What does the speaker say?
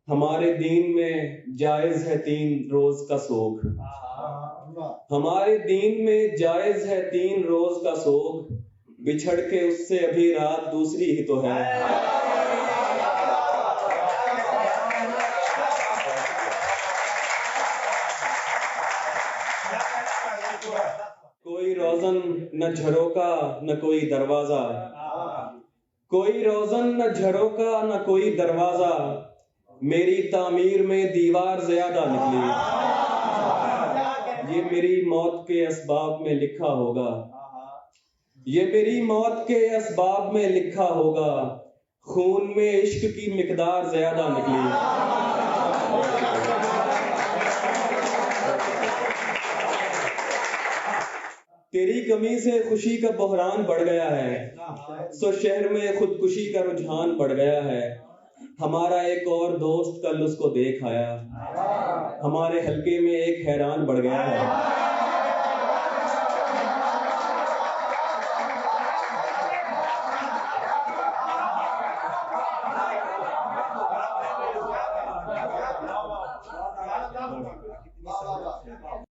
हमारे दीन में जायज है 3 रोज का सोग। हमारे दीन में जायज है 3 रोज का सोग। बिछड़ के उससे अभी रात दूसरी ही तो है। कोई रोज़न न झरोका न कोई दरवाजा, कोई रोज़न न झरोका न कोई दरवाजा। मेरी तामीर में दीवार ज्यादा निकली। ये मेरी मौत के असबाब में लिखा होगा। ये मेरी मौत के असबाब में लिखा होगा। खून में इश्क की मिकदार ज्यादा निकली। तेरी कमी से खुशी का बहरान बढ़ गया है, सो शहर में खुदकुशी का रुझान बढ़ गया है। हमारा एक और दोस्त कल उसको देख आया, हमारे हलके में एक हैरान बढ़ गया है।